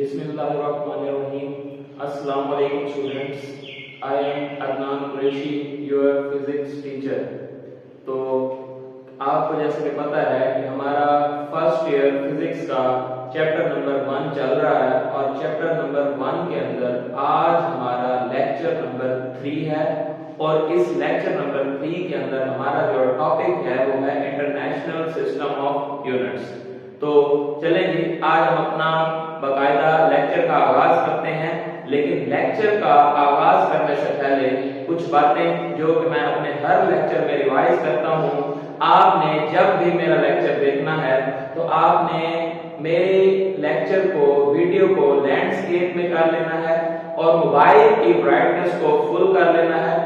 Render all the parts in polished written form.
Bismillahirrahmanirrahim. Assalamu alaikum students. I am Adnan Qureshi, your physics teacher. तो आपको जैसे कि पता है कि हमारा फर्स्ट ईयर फिजिक्स का चैप्टर नंबर 1 चल रहा है और चैप्टर नंबर 1 के अंदर आज हमारा लेक्चर नंबर 3 है और इस लेक्चर नंबर 3 के अंदर हमारा जो टॉपिक है वो है इंटरनेशनल सिस्टम ऑफ यूनिट्स। तो चलें जी, आज हम अपना बाकायदा लेक्चर का आगाज करते हैं, लेकिन लेक्चर का आगाज करने से पहले कुछ बातें जो कि मैं अपने हर लेक्चर में रिवाइज करता हूँ। आपने जब भी मेरा लेक्चर देखना है तो आपने मेरे लेक्चर को, वीडियो को लैंडस्केप में कर लेना है और मोबाइल की ब्राइटनेस को फुल कर लेना है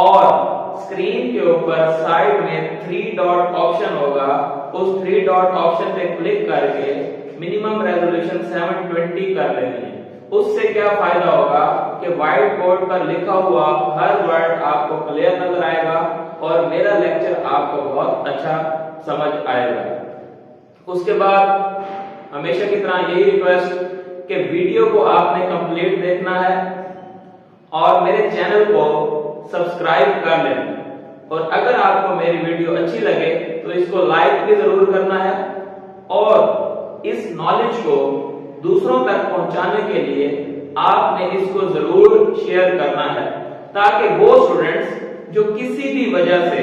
और स्क्रीन के ऊपर साइड में 3 डॉट ऑप्शन होगा, उस 3 डॉट ऑप्शन पे क्लिक करके मिनिमम रेजोल्यूशन 720 कर लेनी है। उससे क्या फायदा होगा कि व्हाइट बोर्ड पर लिखा हुआ हर वर्ड आपको क्लियर नजर आएगा और मेरा लेक्चर आपको बहुत अच्छा समझ आएगा। उसके बाद हमेशा की तरह यही रिक्वेस्ट कि वीडियो को आपने कंप्लीट देखना है और मेरे चैनल को सब्सक्राइब कर लेना और अगर आपको मेरी वीडियो अच्छी लगे तो इसको लाइक भी जरूर करना है और इस नॉलेज को दूसरों तक पहुंचाने के लिए आपने इसको जरूर शेयर करना है ताकि वो स्टूडेंट्स जो किसी भी वजह से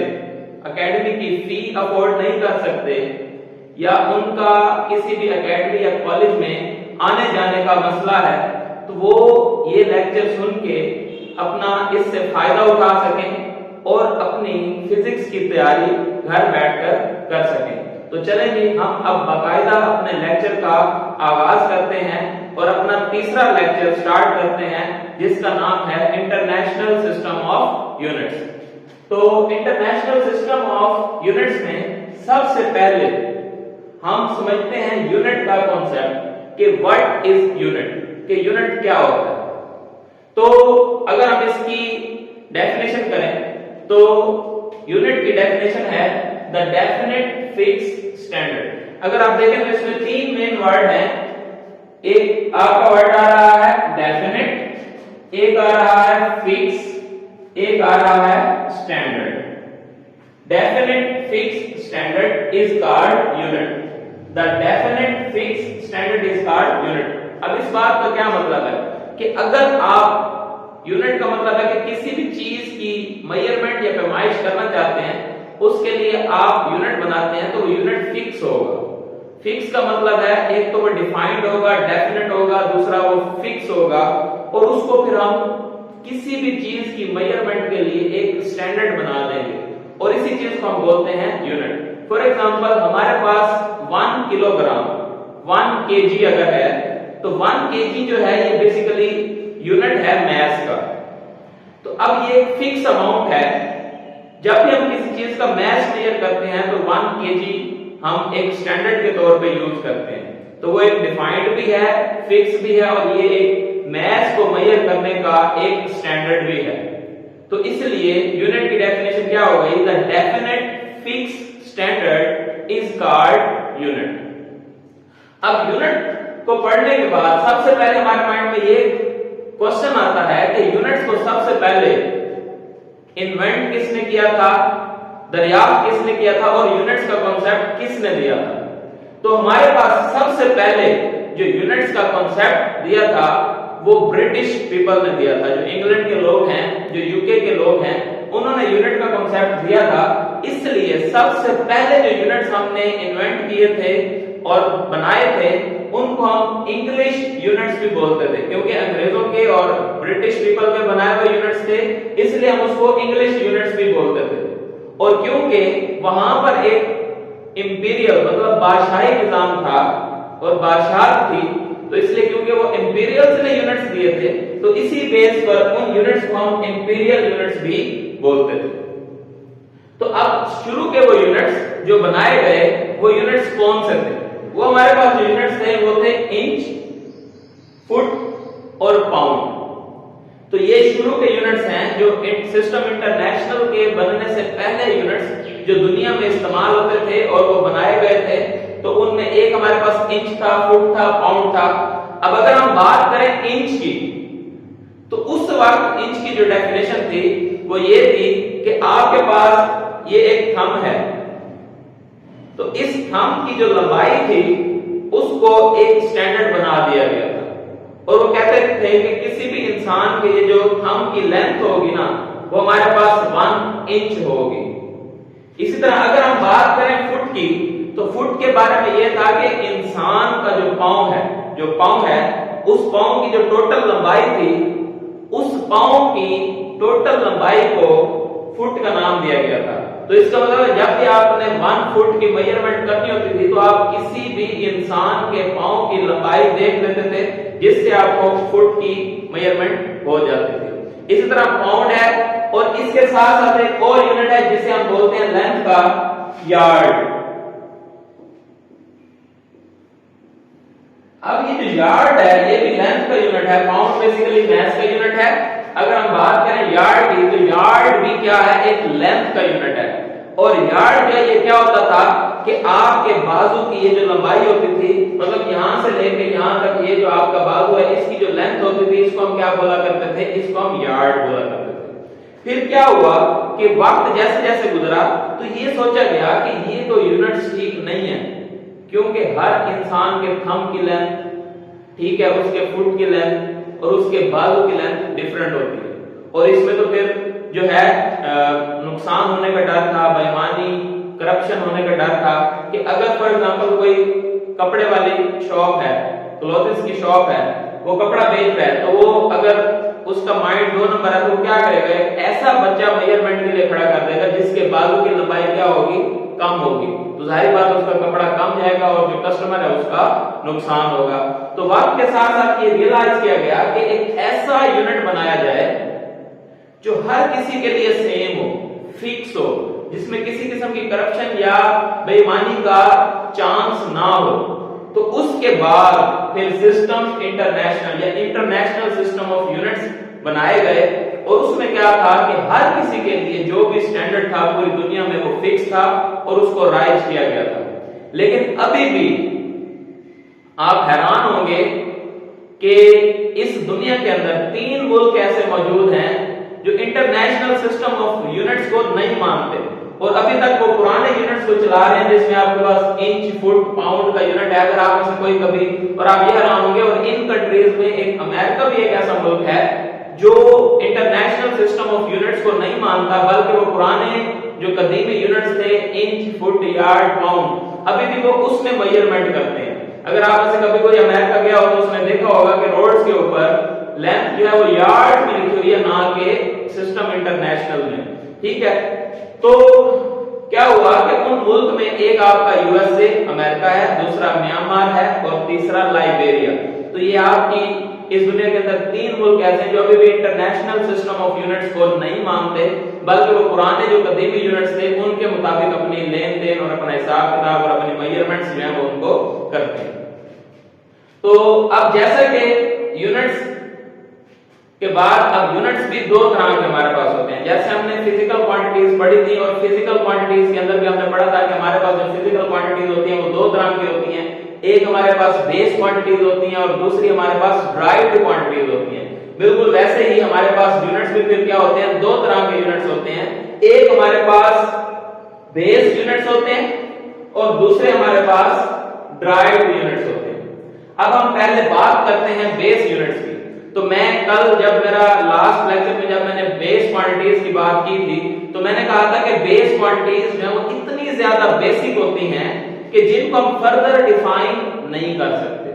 एकेडमी की फी अफोर्ड नहीं कर सकते या उनका किसी भी एकेडमी या कॉलेज में आने जाने का मसला है तो वो ये लेक्चर सुन के अपना इससे फायदा उठा सकें और अपनी फिजिक्स की तैयारी घर बैठकर कर सकें। तो चलें जी, हम अब बाकायदा अपने लेक्चर का आगाज करते हैं और अपना तीसरा लेक्चर स्टार्ट करते हैं जिसका नाम है इंटरनेशनल सिस्टम ऑफ यूनिट्स। तो इंटरनेशनल सिस्टम ऑफ यूनिट्स में सबसे पहले हम समझते हैं यूनिट का कॉन्सेप्ट कि व्हाट इज यूनिट, कि यूनिट क्या होता है। तो अगर हम इसकी डेफिनेशन करें तो यूनिट की डेफिनेशन है द डेफिनिट फिक्स स्टैंडर्ड। अगर आप देखें तो इसमें 3 मेन वर्ड हैं। एक आपका वर्ड आ रहा है डेफिनिट, एक आ रहा है फिक्स, एक आ रहा है standard. Definite fix standard is called unit. The definite fix standard is called unit. अब इस बात का क्या मतलब है कि अगर आप यूनिट का मतलब है कि किसी भी चीज की मेजरमेंट या पैमाइश करना चाहते हैं उसके लिए आप यूनिट बनाते हैं तो यूनिट फिक्स होगा। फिक्स का मतलब है एक तो वो डिफाइंड होगा, डेफिनेट होगा, दूसरा वो फिक्स होगा और उसको फिर हम किसी भी चीज की मेजरमेंट के लिए एक स्टैंडर्ड बना देंगे और इसी चीज को हम बोलते हैं यूनिट। फॉर एग्जांपल हमारे पास 1 किलोग्राम 1 केजी अगर है तो 1 केजी जो है ये बेसिकली यूनिट है मैस का। तो अब ये एक फिक्स अमाउंट है। जब भी हम किसी चीज का मैस मेजर करते हैं तो 1 केजी हम एक स्टैंडर्ड के तौर पे यूज करते हैं। तो वो एक डिफाइंड भी है, फिक्स भी है और ये एक मैस को मेजर करने का एक स्टैंडर्ड भी है। तो इसलिए यूनिट की डेफिनेशन क्या हो गई? The definite fix standard is called unit. अब यूनिट को पढ़ने के बाद सबसे पहले हमारे माइंड में ये क्वेश्चन आता है कि यूनिट्स को सबसे पहले इन्वेंट किसने किया था, दरियाफ्त किसने किया था और यूनिट्स का कॉन्सेप्ट किसने दिया था। तो हमारे पास सबसे पहले जो यूनिट्स का कॉन्सेप्ट दिया था वो ब्रिटिश पीपल ने दिया था। जो इंग्लैंड के लोग हैं, जो यूके के लोग हैं, उन्होंने यूनिट का कॉन्सेप्ट दिया था। इसलिए सबसे पहले जो यूनिट्स हमने इन्वेंट किए थे और बनाए थे उनको हम इंग्लिश यूनिट्स भी बोलते थे क्योंकि अंग्रेजों के और ब्रिटिश पीपल के बनाए हुए यूनिट्स थे, इसलिए हम उसको इंग्लिश यूनिट्स भी बोलते थे। और क्योंकि वहां पर एक इंपीरियल मतलब बादशाही निजाम था और बादशाह थी तो इसलिए क्योंकि वो इंपीरियल ने यूनिट्स दिए थे तो इसी बेस पर उन यूनिट्स को हम इंपीरियल यूनिट्स भी बोलते थे। तो अब शुरू के वो यूनिट्स जो बनाए गए वो यूनिट्स कौन से थे? वो हमारे पास जो यूनिट्स थे वो थे इंच, फुट और पाउंड। तो ये शुरू के यूनिट्स हैं जो सिस्टम इंटरनेशनल के बनने से पहले यूनिट्स जो दुनिया में इस्तेमाल होते थे और वो बनाए गए थे। तो उनमें एक हमारे पास इंच था, फुट था, पाउंड था। अब अगर हम बात करें इंच की, तो उस वक्त इंच की जो डेफिनेशन थी वो ये थी कि आपके पास ये एक थंब है, तो इस थंब की जो लंबाई थी उसको एक स्टैंडर्ड बना दिया गया था, और वो कहते थे कि किसी भी इंसान के ये जो थंब की लेंथ होगी ना वो हमारे पास 1 इंच होगी। इसी तरह अगर हम बात करें फुट की, तो फुट के बारे में यह था कि इंसान का जो पांव है उस पांव की जो टोटल लंबाई थी, उस पांव की टोटल लंबाई को फुट का नाम दिया गया था। तो इसका मतलब है जब भी आपने 1 फुट की मेजरमेंट करनी होती थी तो आप किसी भी इंसान के पांव की लंबाई देख लेते थे, जिससे आपको फुट की मेजरमेंट हो जाती थी। इसी तरह पाउंड है, और इसके साथ साथ एक और यूनिट है जिसे हम बोलते हैं लेंथ का यार्ड। अब ये जो यार्ड है ये भी लेंथ का यूनिट है, पाउंड बेसिकली मैस का यूनिट है। अगर हम बात करें यार्ड की, तो यार्ड भी क्या है, एक लेंथ का यूनिट है। और यार्ड जो ये क्या होता था कि आपके बाजू की ये जो लंबाई होती थी, मतलब यहां से लेके यहां तक ये जो आपका बाजू है इसकी जो लेंथ होती थी, इसको हम क्या बोला करते थे, इसको हम यार्ड बोला करते थे। फिर क्या हुआ कि वक्त जैसे जैसे गुजरा तो ये सोचा गया कि ये तो यूनिट्स ठीक नहीं है, क्योंकि हर इंसान के थंब की लेंथ, ठीक है, उसके फुट की लेंथ और उसके बाजू की लेंथ डिफरेंट होती है, और इसमें तो फिर जो है नुकसान होने का डर था, बेईमानी, करप्शन होने का डर था कि अगर फॉर एग्जांपल कोई कपड़े वाली शॉप है, क्लोथ्स की शॉप है, वो कपड़ा बेच रहा है, तो वो अगर उसका माइंड 2 नंबर है तो वो क्या करेगा, ऐसा बच्चा मेजरमेंट के लिए खड़ा कर देगा जिसके बाजू की लंबाई क्या होगी, कम होगी, तो जाहिर बात है उसका कपड़ा कम जाएगा और जो कस्टमर है उसका नुकसान होगा। तो वक्त के साथ साथ ये रियलाइज किया गया कि एक ऐसा यूनिट बनाया जाए जो हर किसी के लिए सेम हो, फिक्स हो, जिसमें किसी किस्म की करप्शन या बेईमानी का चांस ना हो। तो उसके बाद फिर सिस्टम इंटरनेशनल या इंटरनेशनल सिस्टम ऑफ यूनिट्स बनाए गए, और उसमें क्या था कि हर किसी के लिए जो भी स्टैंडर्ड था पूरी दुनिया में वो फिक्स था और उसको राइज किया गया था। लेकिन अभी भी आप हैरान होंगे कि इस दुनिया के अंदर 3 मुल्क ऐसे मौजूद हैं जो इंटरनेशनल सिस्टम ऑफ यूनिट्स को नहीं मानते, और अभी तक वो पुराने यूनिट्स को चला रहे हैं जिसमें आपके पास इंच, फुट, पाउंड का यूनिट है। अगर आप में से कोई कभी, और आप ये हैरान होंगे, और इन कंट्रीज में एक अमेरिका भी एक ऐसा मुल्क है जो इंटरनेशनल सिस्टम ऑफ यूनिट्स को नहीं मानता, बल्कि वो पुराने जो कदीमी यूनिट्स थे, इंच, फुट, यार्ड, पाउंड, अभी भी वो उसमें मेजरमेंट करते हैं। अगर आप में से कभी कोई अमेरिका गया हो तो उसने देखा होगा कि रोड्स के ऊपर लेंथ जो है वो यार्ड में लिखी हुई है, ना कि सिस्टम इंटरनेशनल में, ठीक है। तो क्या हुआ कि उन मुल्क में एक आपका यूएसए अमेरिका है, दूसरा म्यांमार है और तीसरा लाइबेरिया। तो ये आपकी इस दुनिया के अंदर 3 मुल्क ऐसे हैं जो अभी भी इंटरनेशनल सिस्टम ऑफ यूनिट्स को नहीं मानते, बल्कि वो पुराने जो कदीमी यूनिट्स थे उनके मुताबिक अपनी लेन देन और अपना हिसाब किताब और अपनी मेजरमेंट्स जो है वो उनको करते हैं। तो अब जैसा कि यूनिट्स के बाद अब यूनिट्स भी 2 तरह के हमारे पास होते हैं। जैसे हमने फिजिकल क्वांटिटीज पढ़ी थी, और फिजिकल क्वांटिटीज के अंदर भी हमने पढ़ा था कि हमारे पास जो फिजिकल क्वांटिटीज होती हैं वो 2 तरह की होती हैं। एक हमारे पास बेस क्वांटिटीज होती हैं और दूसरी हमारे पास ड्राइव्ड क्वांटिटीज होती हैं। बिल्कुल वैसे ही हमारे पास यूनिट्स भी फिर क्या होते हैं, 2 तरह के यूनिट्स होते हैं। एक हमारे पास बेस यूनिट्स होते हैं और दूसरे हमारे पास ड्राइव्ड यूनिट्स होते हैं। अब हम पहले बात करते हैं बेस यूनिट्स की। तो मैं कल जब मेरा लास्ट लेक्चर में जब मैंने बेस क्वांटिटीज की बात की थी, तो मैंने कहा था कि बेस क्वांटिटीज जो है वो इतनी ज्यादा बेसिक होती हैं कि जिनको हम फर्दर डिफाइन नहीं कर सकते।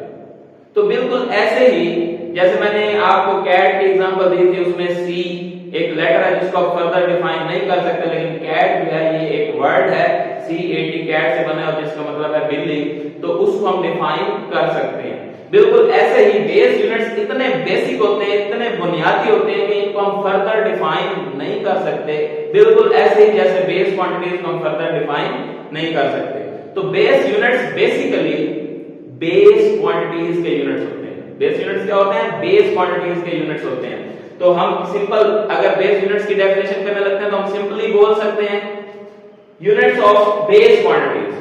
तो बिल्कुल ऐसे ही जैसे मैंने आपको कैट की एग्जांपल दी थी, उसमें सी एक लेटर है जिसको आप फर्दर डिफाइन नहीं कर सकते, लेकिन कैट जो है ये एक वर्ड है, CAT कैट से बना है और जिसका मतलब है बिल्ली, तो उसको हम डिफाइन कर सकते हैं। बिल्कुल ऐसे ही बेस यूनिट्स इतने बेसिक होते हैं, इतने बुनियादी होते हैं कि इनको हम फर्दर डिफाइन नहीं कर सकते। बिल्कुल ऐसे ही जैसे बेस क्वांटिटीज को हम फर्दर डिफाइन नहीं कर सकते। तो base units basically base quantities के यूनिट्स होते हैं। बेस यूनिट्स क्या होते हैं, बेस क्वांटिटीज के यूनिट्स होते हैं। तो हम सिंपल अगर बेस यूनिट्स की डेफिनेशन करने लगते हैं तो हम सिंपली बोल सकते हैं units of base quantities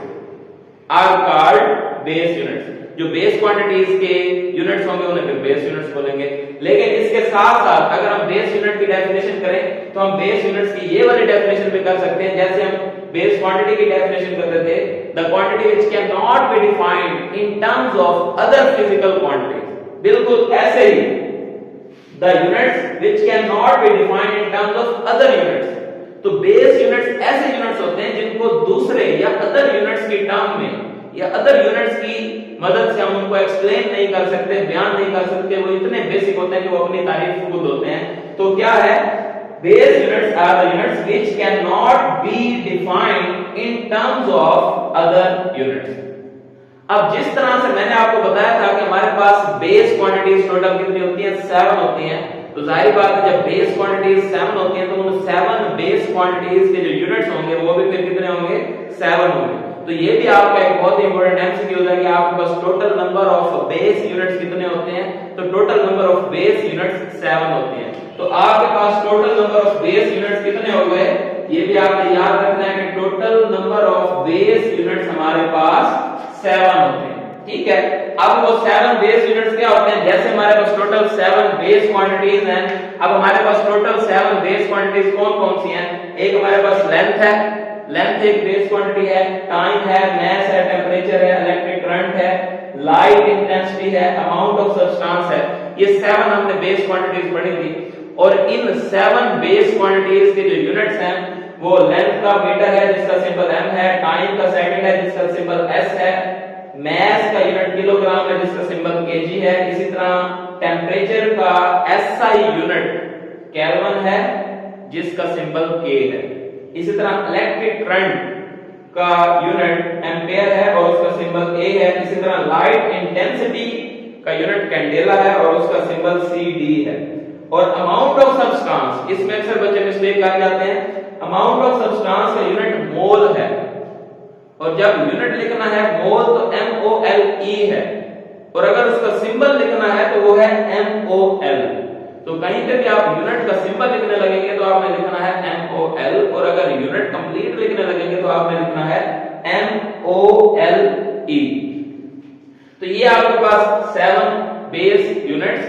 are called base units. जो बेस क्वांटिटीज के यूनिट्स होंगे उन्हें फिर बेस यूनिट्स बोलेंगे। लेकिन इसके साथ साथ अगर हम बेस यूनिट की डेफिनेशन करें तो हम बेस यूनिट्स की ये वाली डेफिनेशन भी कर सकते हैं जैसे हम बेस क्वांटिटी की डेफिनेशन करते थे, the quantity which can not be defined in terms of other physical quantities. बिल्कुल ऐसे ही the units which can not be defined in terms of other units. तो बेस यूनिट्स ऐसे यूनिट्स होते हैं जिनको दूसरे या अदर यूनिट्स की टर्म में या अदर यूनिट्स की मदद से हम उनको एक्सप्लेन नहीं कर सकते, बयान नहीं कर सकते, वो इतने बेसिक होते हैं कि वो अपनी तारीफ खुद होते हैं। तो क्या है, base units are the units which can not be defined in terms of other units. अब जिस तरह से मैंने आपको बताया था कि हमारे पास बेस क्वांटिटीज टोटल कितनी होती हैं, 7 होती हैं, तो जाहिर बात है जब बेस क्वांटिटीज 7 होती हैं तो उन 7 बेस क्वांटिटीज के जो यूनिट्स होंगे वो भी फिर कितने होंगे, 7 होंगे। तो ये भी आपका एक बहुत ही इंपॉर्टेंट एमसीक्यू है कि आपके पास total number of base units कितने होते हैं, तो total number of base units 7 होते हैं। तो आपके पास total number of base units कितने हो गए, ये भी आपने याद रखना है कि total number of base units हमारे पास 7 होते हैं। ठीक है, अब वो 7 बेस यूनिट्स क्या होते हैं, जैसे हमारे पास टोटल 7 बेस क्वांटिटीज हैं, अब हमारे पास टोटल 7 बेस क्वांटिटीज कौन कौन सी हैं, एक हमारे पास लेंथ है, लेंथ एक बेस क्वांटिटी है, टाइम है, मास है, टेंपरेचर है, इलेक्ट्रिक करंट है, लाइट इंटेंसिटी है, अमाउंट ऑफ सब्सटेंस है। ये 7 हमने बेस क्वांटिटीज पढ़ी थी और इन 7 बेस क्वांटिटीज के जो यूनिट्स हैं वो लेंथ का मीटर है जिसका सिंबल m है, टाइम का सेकंड है जिसका सिंबल s है, मास का यूनिट किलोग्राम है जिसका सिंबल kg है, इसी तरह टेंपरेचर का SI यूनिट केल्विन है जिसका सिंबल K है, इसी तरह इलेक्ट्रिक करंट का यूनिट एम्पेयर है और उसका सिंबल A है, इसी तरह लाइट इंटेंसिटी का यूनिट कैंडेला है और उसका सिंबल CD है। और अमाउंट ऑफ सब्सटेंस, इसमें अक्सर बच्चे मिस्टेक कर जाते हैं, अमाउंट ऑफ सब्सटेंस का यूनिट मोल है और जब यूनिट लिखना है मोल तो MOLE है और अगर उसका सिंबल लिखना है तो वो है MOL। तो कहीं पे भी आप यूनिट का सिंबल लिखने लगेंगे तो आपने लिखना है MOL और अगर यूनिट कंप्लीट लिखने लगेंगे तो आपने लिखना है MOLE। तो ये आपके पास 7 बेस यूनिट्स,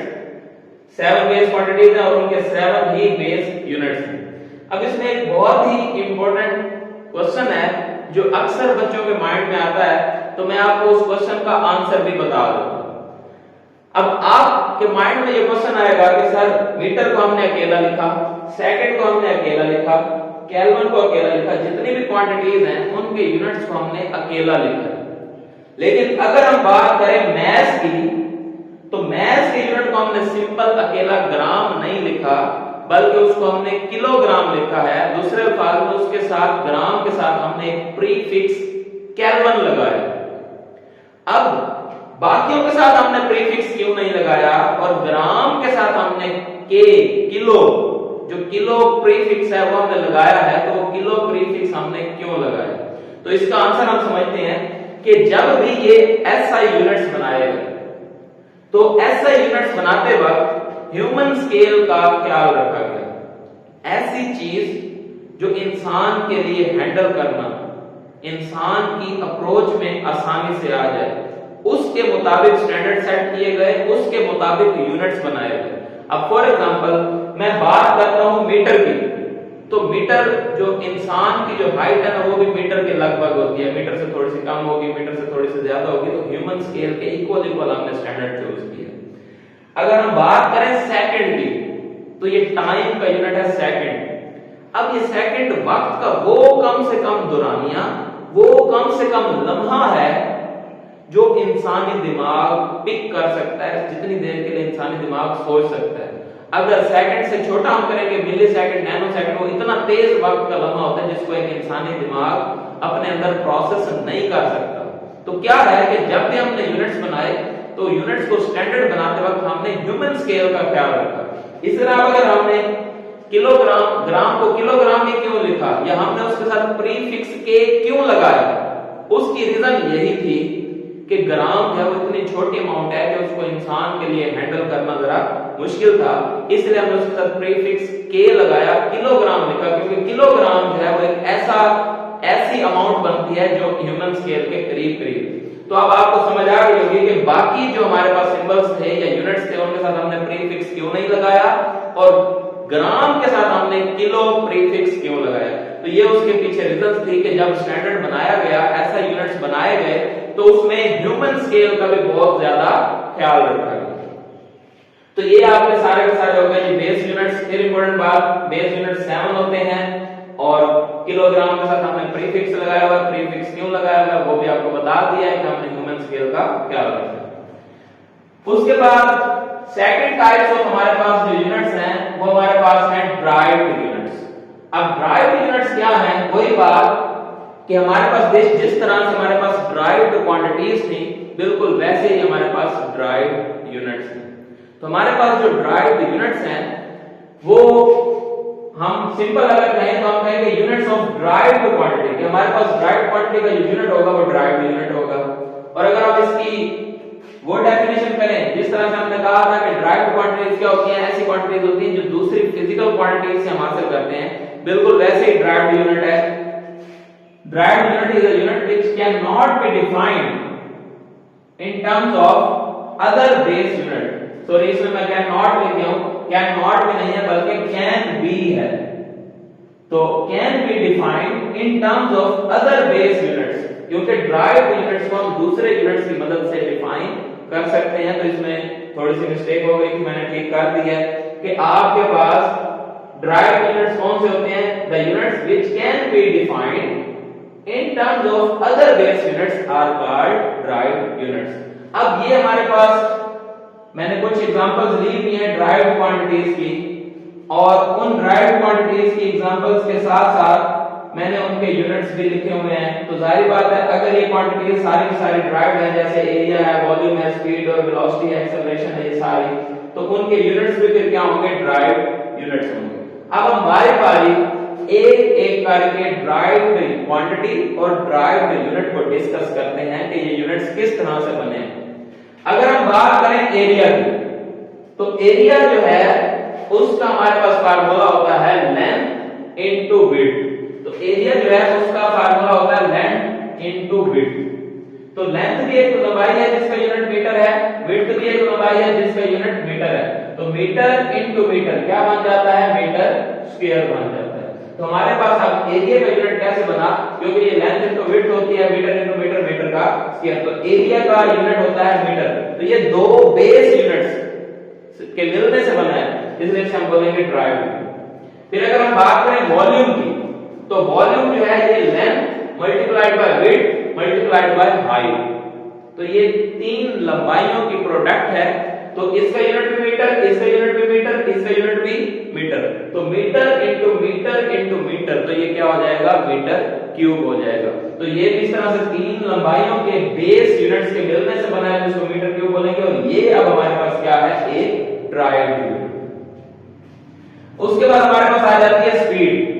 7 बेस क्वांटिटीज हैं और उनके 7 ही बेस यूनिट्स हैं। अब इसमें एक बहुत ही इंपॉर्टेंट क्वेश्चन है जो अक्सर बच्चों के माइंड में आता है, तो मैं आपको उस क्वेश्चन का आंसर भी बता दूंगा। अब आपके माइंड में ये क्वेश्चन आएगा कि सर मीटर को हमने अकेला लिखा, सेकंड को हमने अकेला लिखा, केल्विन को अकेला लिखा, जितनी भी क्वांटिटीज हैं उनके यूनिट्स को हमने अकेला लिखा, लेकिन अगर हम बात करें मास की तो मास के यूनिट को हमने सिंपल अकेला ग्राम नहीं लिखा बल्कि उसको हमने किलोग्राम लिखा है। दूसरे अल्फाज में उसके साथ ग्राम के साथ हमने एक प्रीफिक्स केल्विन लगाया। अब बाकियों के साथ हमने प्रीफिक्स क्यों नहीं लगाया और ग्राम के साथ हमने के किलो, जो किलो प्रीफिक्स है वो हमने लगाया है, तो वो किलो प्रीफिक्स हमने क्यों लगाया, तो इसका आंसर हम समझते हैं कि जब भी ये SI यूनिट्स बनाए गए तो SI यूनिट्स बनाते वक्त ह्यूमन स्केल का ख्याल रखा गया। ऐसी चीज जो इंसान के लिए हैंडल करना, इंसान की अप्रोच में आसानी से आ जाए, उसके मुताबिक स्टैंडर्ड सेट किए गए, उसके मुताबिक यूनिट्स बनाए गए। अब फॉर एग्जांपल मैं बात करता हूं मीटर की, तो मीटर जो इंसान की जो हाइट है ना वो भी मीटर के लगभग होती है, मीटर से थोड़ी सी कम होगी, मीटर से थोड़ी सी ज्यादा होगी, तो ह्यूमन स्केल के इक्वल हमने स्टैंडर्ड चूज किया। अगर हम बात करें सेकंड की तो ये टाइम का यूनिट है सेकंड। अब ये सेकंड वक्त का वो कम से कम दुरानिया, वो कम से कम लम्हा है जो इंसानी दिमाग पिक कर सकता है, जितनी देर के लिए इंसानी दिमाग सोच सकता है। अगर सेकंड से छोटा हम करेंगे मिली सेकंड, नैनो सेकंड, वो इतना तेज वक्त का लम्हा होता है जिसको एक इंसानी दिमाग अपने अंदर प्रोसेस नहीं कर सकता। तो क्या है कि जब भी हमने यूनिट्स बनाए तो यूनिट्स को स्टैंडर्ड बनाते वक्त हमने ह्यूमन स्केल का ख्याल रखा। इस तरह अगर हमने किलोग्राम, ग्राम को किलोग्राम में क्यों लिखा या हमने उसके साथ प्रीफिक्स के क्यों लगाया, उसकी रीजन यही थी कि ग्राम जो है वो इतनी छोटी अमाउंट है कि उसको इंसान के लिए हैंडल करना जरा मुश्किल था, इसलिए हमने उसके साथ प्रीफिक्स के लगाया, किलोग्राम लिखा, क्योंकि किलोग्राम जो है वो एक ऐसी अमाउंट बनती है जो ह्यूमन स्केल के करीब करीब। तो अब आपको समझ आ गई होगी कि बाकी जो हमारे पास सिंबल्स थे या यूनिट्स थे उनके साथ हमने प्रीफिक्स क्यों नहीं लगाया और ग्राम के साथ हमने किलो प्रीफिक्स क्यों लगाया। तो ये उसके पीछे रीजंस थी कि जब स्टैंडर्ड बनाया गया, ऐसा यूनिट्स बनाए गए, तो उसमें ह्यूमन स्केल का भी बहुत ज्यादा ख्याल रखा गया। तो ये आपके सारे के सारे हो गए जी बेस यूनिट्स। फिर इंपॉर्टेंट बात, बेस यूनिट 7 होते हैं और किलोग्राम के साथ हमने प्रीफिक्स लगाया हुआ। प्रीफिक्स क्यों लगाया हुआ वो भी आपको बता दिया है कि हमने ह्यूमन स्केल का ख्याल रखा। उसके बाद सेकंड टाइप्स ऑफ हमारे पास जो यूनिट्स हैं वो हमारे पास हैं ड्राइव्ड यूनिट्स। अब ड्राइव्ड यूनिट्स क्या हैं, वही बात कि हमारे पास जिस तरह से हमारे पास ड्राइव्ड क्वांटिटीज थी बिल्कुल वैसे ही हमारे पास ड्राइव्ड यूनिट्स हैं। तो हमारे पास जो ड्राइव्ड यूनिट्स हैं वो हम सिंपल अगर कहें तो हम कहेंगे यूनिट्स ऑफ ड्राइव्ड क्वांटिटी, कि हमारे पास ड्राइव्ड क्वांटिटी का जो यूनिट होगा वो ड्राइव्ड यूनिट होगा। और अगर आप इसकी वो डेफिनेशन करें जिस तरह से हमने कहा था कि ड्राइव्ड क्वांटिटीज क्या होती हैं, ऐसी क्वांटिटीज होती हैं जो दूसरी फिजिकल क्वांटिटीज से हम हासिल करते हैं, बिल्कुल वैसे ही ड्राइव्ड यूनिट है। Derived unit is a unit which can not be defined in terms of other base unit. Sorry, इसमें मैं कैन नॉट लिख दिया हूं, कैन नॉट भी नहीं है बल्कि कैन बी है। तो can be defined in terms of other base units, क्योंकि ड्राइव्ड यूनिट्स को हम दूसरे यूनिट्स की मदद से डिफाइन कर सकते हैं। तो इसमें थोड़ी सी मिस्टेक हो गई थी, मैंने ठीक कर दी है कि आपके पास ड्राइव्ड यूनिट्स कौन से होते हैं, the units which can be defined in terms of other base units are called derived units. अब ये हमारे पास मैंने कुछ एग्जांपल्स ली हुई हैं ड्राइव्ड क्वांटिटीज की, और उन ड्राइव्ड क्वांटिटीज की एग्जांपल्स के साथ साथ मैंने उनके यूनिट्स भी लिखे हुए हैं। तो जाहिर बात है अगर ये क्वांटिटीज सारी की सारी ड्राइव्ड हैं, जैसे एरिया है, वॉल्यूम है, स्पीड और वेलोसिटी है, एक्सेलरेशन है, ये सारी, तो उनके यूनिट्स भी फिर क्या होंगे, ड्राइव्ड यूनिट्स होंगे। अब हमारी बारी एक एक करके ड्राइव्ड क्वांटिटी और ड्राइव्ड यूनिट को डिस्कस करते हैं कि ये यूनिट्स किस तरह से बने हैं। अगर हम बात करें एरिया की, तो एरिया जो है उसका हमारे पास फार्मूला होता है लेंथ इनटू विड्थ। तो एरिया जो है उसका फार्मूला होता है लेंथ इनटू विड्थ। तो लेंथ भी एक लंबाई है जिसका यूनिट मीटर है, विड्थ भी एक लंबाई है जिसका यूनिट मीटर है। तो मीटर इनटू मीटर क्या बन जाता है, मीटर स्क्वायर बन जाता है। तो हमारे पास अब एरिया का यूनिट कैसे बना, क्योंकि ये लेंथ इनटू विड्थ होती है, मीटर इनटू मीटर, मीटर का स्क्वायर। तो एरिया का यूनिट होता है मीटर। तो ये दो बेस यूनिट्स के मिलने से बना है, इसलिए हम बोलेंगे ड्राइव्ड। फिर अगर हम बात करें वॉल्यूम की, तो वॉल्यूम जो है ये length multiplied by width multiplied by height. तो ये तीन लंबाइयों की प्रोडक्ट है। तो इसका यूनिट भी मीटर, इसका यूनिट भी मीटर, इसका यूनिट भी मीटर। तो metre into metre into metre, तो ये क्या हो जाएगा, मीटर क्यूब हो जाएगा। तो ये भी इस तरह से तीन लंबाइयों के बेस यूनिट्स के मिलने से बना है, जिसको मीटर क्यूब बोलेंगे। और ये अब हमारे पास क्या है, एक ड्राइव्ड यूनिट। उसके बाद हमारे पास आ जाती है स्पीड।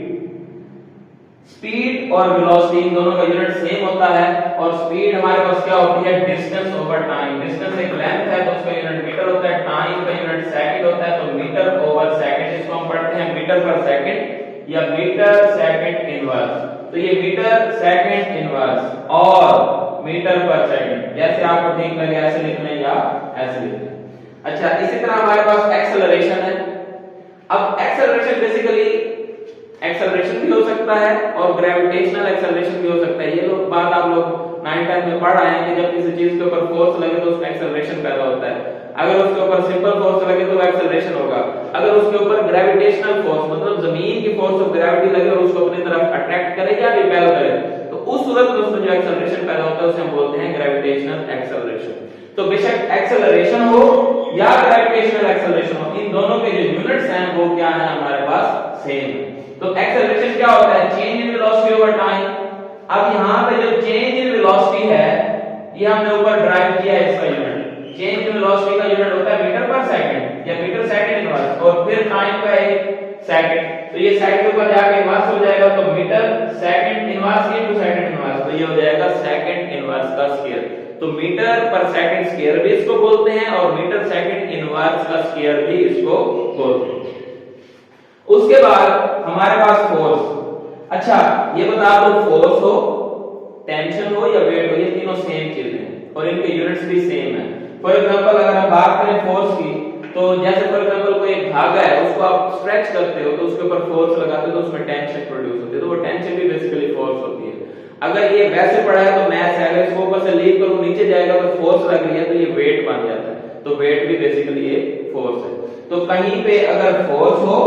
स्पीड और वेलोसिटी इन दोनों का यूनिट सेम होता है। और स्पीड हमारे पास क्या होती है, डिस्टेंस ओवर टाइम। डिस्टेंस एक लेंथ है तो उसका यूनिट मीटर होता है, टाइम का यूनिट सेकंड होता है, तो मीटर ओवर सेकंड, इसको हम पढ़ते हैं मीटर पर सेकंड या मीटर सेकंड इनवर्स। तो ये मीटर सेकंड इनवर्स और मीटर पर सेकंड, जैसे आपको ठीक लगे ऐसे लिख लें या ऐसे लिख लें। अच्छा, इसी तरह हमारे पास एक्सेलरेशन है। अब एक्सेलरेशन बेसिकली एक्सेलरेशन भी हो सकता है और ग्रेविटेशनल एक्सेलरेशन भी हो सकता है। ये लोग बात आप लोग 9th 10th में पढ़ आए हैं कि जब किसी चीज के ऊपर फोर्स लगे तो उसमें एक्सेलरेशन पैदा होता है। अगर उसके ऊपर सिंपल फोर्स लगे तो एक्सेलरेशन होगा। अगर उसके ऊपर ग्रेविटेशनल फोर्स मतलब जमीन की फोर्स ऑफ ग्रेविटी लगे और उसको अपनी तरफ अट्रैक्ट करे या रिपेल करे, तो उस सूरत में उसमें जो एक्सेलरेशन पैदा होता है उसे हम बोलते हैं ग्रेविटेशनल एक्सेलरेशन। तो बेशक एक्सेलरेशन हो या ग्रेविटेशनल एक्सेलरेशन हो, इन दोनों के जो यूनिट्स हैं वो क्या है, हमारे पास सेम है। तो एक्सेलरेशन क्या होता है, change in velocity over time. अब यहाँ पे जो चेंज इन वेलोसिटी है ये हमने ऊपर ड्राइव किया है, इसका यूनिट चेंज इन वेलोसिटी का यूनिट होता है मीटर पर सेकंड या मीटर सेकंड इनवर्स, और फिर टाइम का एक सेकंड। तो ये सेकंड के ऊपर जाके इनवर्स हो जाएगा, तो metre second inverse into second inverse, तो ये हो जाएगा सेकंड इनवर्स का स्क्वायर। तो मीटर पर सेकंड स्क्वायर भी इसको बोलते हैं और मीटर सेकंड इनवर्स का स्क्वायर भी इसको बोलते हैं। उसके बाद हमारे पास फोर्स। अच्छा, ये बता दो फोर्स हो, टेंशन हो या वेट हो, ये तीनों सेम चीजें हैं। और इनके यूनिट्स भी सेम है। फॉर एग्जांपल अगर हम बात करें फोर्स की, तो जैसे फॉर एग्जांपल कोई एक धागा है, उसको आप स्ट्रेच करते हो तो उसके ऊपर फोर्स लगाते हो तो उसमें टेंशन प्रोड्यूस होती है, तो वो टेंशन भी बेसिकली फोर्स होती है। अगर ये वैसे पड़ा है तो मैस है, अगर इसको ऊपर से लीव करूं नीचे जाएगा तो फोर्स लग रही है, तो ये वेट बन जाता है, तो वेट भी बेसिकली ये फोर्स है। तो कहीं पे अगर फोर्स हो,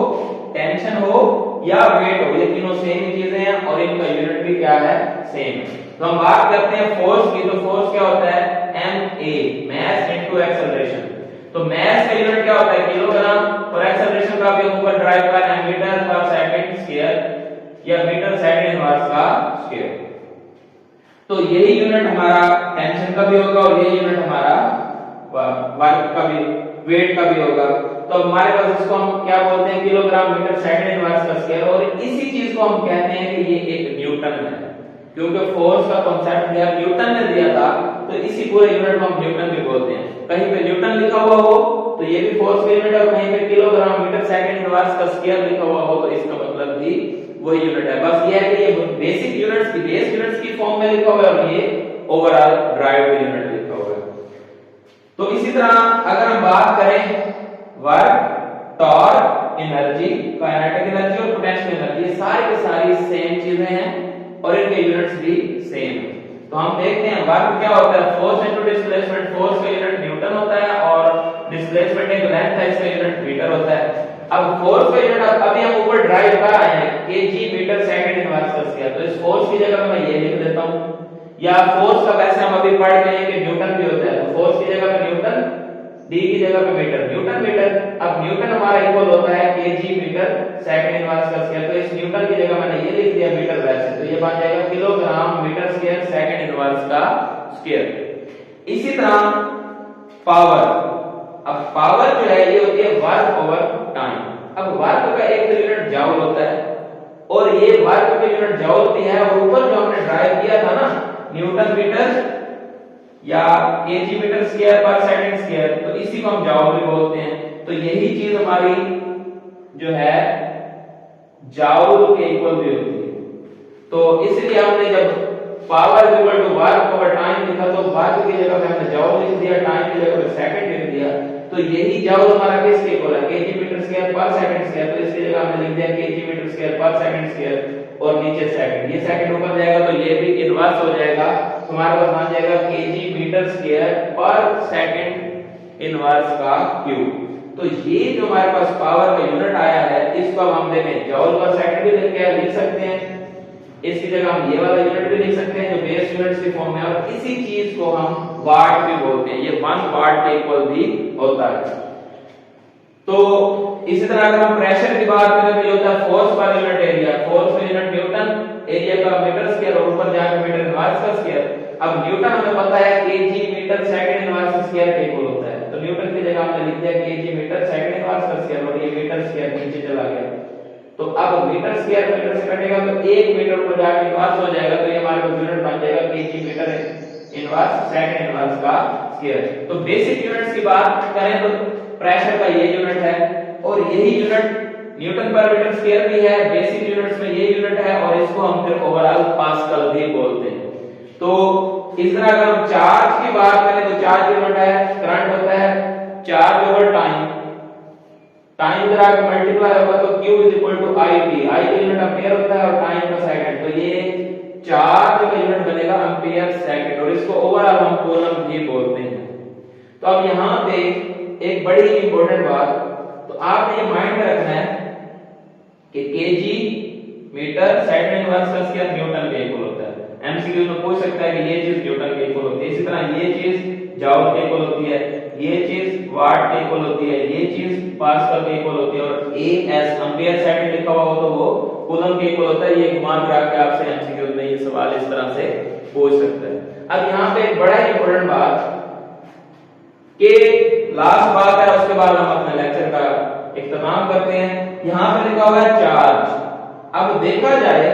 टेंशन हो या वेट हो, ये तीनों सेम ही चीजें हैं और इनका यूनिट भी क्या है, सेम है। तो हम बात करते हैं फोर्स की, तो फोर्स क्या होता है, ma, mass into acceleration। तो mass का यूनिट क्या होता है, किलोग्राम, और एक्सेलरेशन का भी ऊपर ड्राइव का मीटर पर सेकंड स्क्वायर या मीटर सेकंड इनवर्स का स्क्वायर। तो यही यूनिट हमारा टेंशन का भी होगा और यही यूनिट हमारा वर्क का भी, वेट का भी होगा। तो हमारे पास इसको हम क्या बोलते हैं, किलोग्राम मीटर सेकंड इनवर्स का स्क्वायर, और इसी चीज को हम कहते हैं कि ये एक न्यूटन है, क्योंकि फोर्स का कांसेप्ट दिया न्यूटन ने दिया था, तो इसी पूरे यूनिट को हम न्यूटन भी बोलते हैं। कहीं पे न्यूटन लिखा हुआ हो तो ये भी फोर्स का यूनिट है, और कहीं पे किलोग्राम मीटर सेकंड इनवर्स का स्क्वायर लिखा हुआ हो तो इसका मतलब भी वही यूनिट है। बस ये है कि ये बेसिक यूनिट्स की, बेस यूनिट्स की फॉर्म में लिखा हुआ है और ये ओवरऑल ड्राइव्ड यूनिट लिखा हुआ है। तो इसी तरह अगर हम बात करें work, torque, energy, kinetic energy और पोटेंशियल एनर्जी, ये सारी की सारी सेम चीजें हैं और इनके यूनिट्स भी सेम है। तो हम देखते हैं वर्क क्या होता है, फोर्स इनटू डिस्प्लेसमेंट, फोर्स का यूनिट न्यूटन होता है और डिस्प्लेसमेंट एक लेंथ है, इसका यूनिट मीटर होता है। अब फोर्स का यूनिट अभी हम ऊपर ड्राइव कर आए हैं, केजी मीटर सेकंड इनवर्स का स्क्वायर, तो इस फोर्स की जगह मैं ये लिख देता हूं, या फोर्स का वैसे हम अभी पढ़ गए हैं कि न्यूटन भी होता है, तो फोर्स की जगह पे न्यूटन, डी की जगह पे मीटर, न्यूटन मीटर। अब न्यूटन हमारा इक्वल होता है केजी मीटर सेकंड इनवर्स का स्क्वायर, तो इस न्यूटन की जगह मैंने ये लिख दिया मीटर वैसे, तो ये बन जाएगा kilogram metre square second inverse का स्क्वायर। इसी तरह पावर, अब पावर जो है ये होती है वर्क ओवर टाइम। अब वर्क का एक तो यूनिट जूल होता है और ये वर्क का यूनिट जूल भी है, और ऊपर जो हमने ड्राइव किया था ना न्यूटन मीटर या केजी मीटर स्क्वायर पर सेकंड स्क्वायर, तो इसी को हम जूल भी बोलते हैं। तो यही चीज हमारी जो है जूल के इक्वल भी होती है। तो इसलिए हमने जब power equal to work over time लिखा तो वर्क की जगह पे हमने जूल लिख दिया, टाइम की जगह पे सेकंड लिख दिया, तो यही जूल हमारा किसके इक्वल है, केजी मीटर स्क्वायर पर सेकंड स्क्वायर, तो इसकी जगह हमने लिख दिया केजी मीटर स्क्वायर पर सेकंड स्क्वायर और नीचे सेकंड, ये सेकंड ऊपर जाएगा तो ये भी इनवर्स हो जाएगा, हमारे पास बन जाएगा केजी मीटर स्क्वायर पर सेकंड इनवर्स का क्यूब। तो ये जो हमारे पास पावर का यूनिट आया है, इसको अब हम देखें जूल पर सेकंड भी लिख सकते हैं, इसकी जगह हम ये वाला यूनिट भी लिख सकते हैं जो बेस यूनिट्स की फॉर्म में, और इसी चीज को हम वाट भी बोलते हैं, ये 1 वाट के इक्वल भी होता है। तो इसी तरह अगर हम प्रेशर की बात करें तो ये होता है फोर्स पर यूनिट एरिया, फोर्स पर यूनिट न्यूटन, एरिया का मीटर स्क्वायर और ऊपर जाकर मीटर इनवर्स का स्क्वायर। अब न्यूटन हमें पता है KG metre second inverse square के इक्वल होता है, तो न्यूटन की जगह हमने लिख दिया केजी मीटर सेकंड इनवर्स का स्क्वायर और ये मीटर स्क्वायर नीचे चला गया। तो अब मीटर स्क्वायर मीटर से कटेगा तो 1 मीटर ऊपर जाकर इनवर्स हो जाएगा, तो ये हमारे पास यूनिट बन जाएगा KG metre inverse second inverse का स्क्वायर। तो बेसिक यूनिट्स की बात करें तो प्रेशर का ये यूनिट है और यही यूनिट न्यूटन पर मीटर स्क्वायर भी है, बेसिक यूनिट्स में ये यूनिट है और इसको हम फिर ओवरऑल पास्कल भी बोलते हैं। तो इस तरह अगर हम चार्ज की बात करें तो चार्ज यूनिट है करंट होता है चार्ज ओवर टाइम, टाइम जरा मल्टीप्लाई होगा तो q is equal to i t, i का यूनिट एंपियर होता है और टाइम का सेकंड, तो ये चार्ज का यूनिट बनेगा एंपियर सेकंड और इसको ओवरऑल हम कूलम भी बोलते हैं। तो अब यहाँ पे एक बड़ी इंपॉर्टेंट बात, तो आपने ये माइंड में रखना है कि केजी मीटर सेकंड इनवर्स का स्क्वायर न्यूटन के इक्वल होता है। एमसीक्यू में पूछ सकता है कि ये चीज न्यूटन के इक्वल होती है, इसी तरह ये चीज जूल के इक्वल होती है, ये चीज वाट के इक्वल होती है, ये चीज पास्कल के इक्वल होती है और एएस एंपियर सेकंड लिखा हुआ हो तो वो कूलम के इक्वल होता है। ये घुमा फिरा के आपसे एमसीक्यू में ये सवाल इस तरह से पूछ सकता है। अब यहाँ पे एक बड़ा इंपॉर्टेंट बात कि लास्ट बात है, उसके बाद हम अपने लेक्चर का इख्तिताम करते हैं। यहाँ पे लिखा हुआ है चार्ज। अब देखा जाए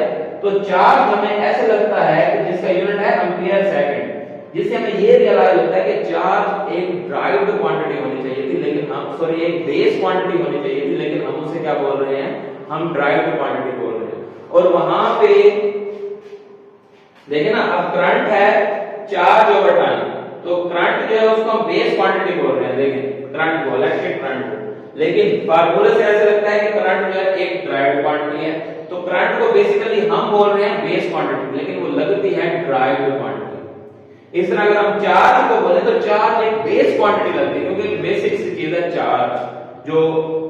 तो चार्ज हमें ऐसे लगता है कि जिसका यूनिट है एंपियर सेकंड, जिससे हमें ये रियलाइज होता है कि चार्ज एक ड्राइव्ड क्वांटिटी होनी चाहिए थी, लेकिन हम सॉरी एक बेस क्वांटिटी होनी चाहिए थी, लेकिन हम उसे क्या बोल रहे हैं, हम ड्राइव्ड क्वांटिटी बोल रहे हैं। और वहां पे देखे ना, अब करंट है चार्ज ओवर टाइम, तो करंट जो है उसको हम बेस क्वांटिटी बोल रहे हैं, देखें करंट को, इलेक्ट्रिक करंट को, लेकिन फार्मूले से ऐसा लगता है कि करंट जो है एक ड्राइव्ड क्वांटिटी है। तो करंट को बेसिकली हम बोल रहे हैं बेस क्वांटिटी, लेकिन वो लगती है ड्राइव्ड क्वांटिटी। इस तरह अगर हम चार्ज को बोले तो चार्ज एक बेस क्वांटिटी लगती है, क्योंकि एक बेसिक सी चीज है चार्ज, जो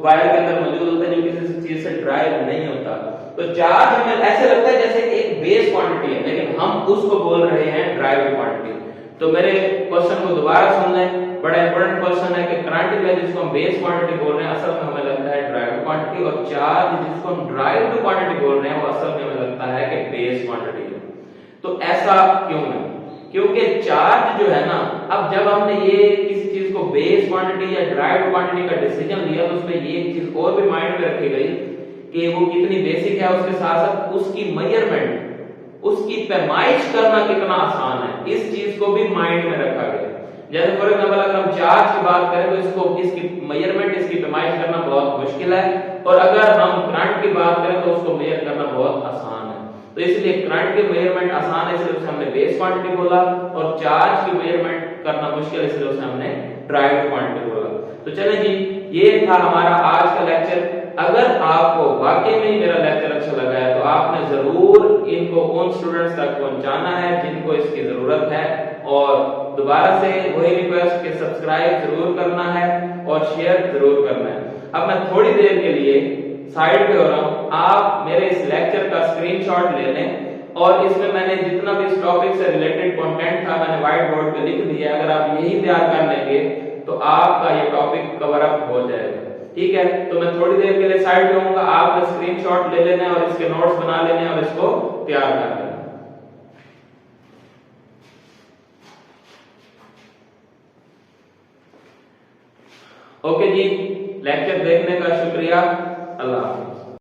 वायर के अंदर मौजूद होता है, जो किसी चीज से ड्राइव नहीं होता। तो चार्ज हमें ऐसे लगता है जैसे एक बेस क्वांटिटी है, लेकिन हम उसको बोल रहे हैं ड्राइव्ड क्वांटिटी। तो मेरे क्वेश्चन को दोबारा सुन लें, बड़ा इंपॉर्टेंट क्वेश्चन है कि करंट जो है जिसको हम बेस क्वांटिटी बोल रहे हैं असल में हमें लगता है ड्राइव्ड क्वांटिटी, और चार्ज जिसको हम ड्राइव्ड क्वांटिटी बोल रहे हैं वो असल में हमें लगता है कि बेस क्वांटिटी है। तो ऐसा क्यों है? क्योंकि चार्ज जो है ना, अब जब हमने ये किसी चीज को बेस क्वांटिटी या ड्राइव्ड क्वांटिटी का डिसीजन लिया तो उसमें ये एक चीज और भी माइंड में रखी गई कि वो कितनी बेसिक है, उसके साथ साथ उसकी मेजरमेंट, उसकी पैमाइश करना कितना आसान है, इस चीज को भी माइंड में रखा गया। जैसे फॉर एग्जांपल अगर हम चार्ज की बात करें तो इसको, इसकी मेजरमेंट, इसकी पैमाइश करना बहुत मुश्किल है, और अगर हम करंट की बात करें तो उसको मेजर करना बहुत आसान है। तो इसलिए करंट की मेजरमेंट आसान है, इसलिए उसे हमने बेस क्वांटिटी बोला, और चार्ज की मेजरमेंट करना मुश्किल है, इसलिए उसे हमने ड्राइव्ड क्वांटिटी बोला। तो चलें जी, ये था हमारा आज का लेक्चर। अगर आपको वाकई में मेरा लेक्चर अच्छा लगा है तो आपने जरूर इनको उन स्टूडेंट्स तक पहुंचाना है जिनको इसकी जरूरत है, और दोबारा से वही रिक्वेस्ट कि सब्सक्राइब जरूर करना है और शेयर जरूर करना है। अब मैं थोड़ी देर के लिए साइड पे हो रहा हूं, आप मेरे इस लेक्चर का स्क्रीनशॉट ले लें, और इसमें मैंने जितना भी इस टॉपिक से रिलेटेड कंटेंट था मैंने व्हाइट बोर्ड पे लिख दिया। अगर आप यही तैयार कर लेंगे तो आपका ये टॉपिक कवर अप हो जाएगा, ठीक है? तो मैं थोड़ी देर के लिए साइड पे होऊंगा, आपने स्क्रीनशॉट ले लेना है और इसके नोट्स बना लेने हैं और इसको तैयार कर लेना। ओके जी, लेक्चर देखने का शुक्रिया, अल्लाह हाफिज।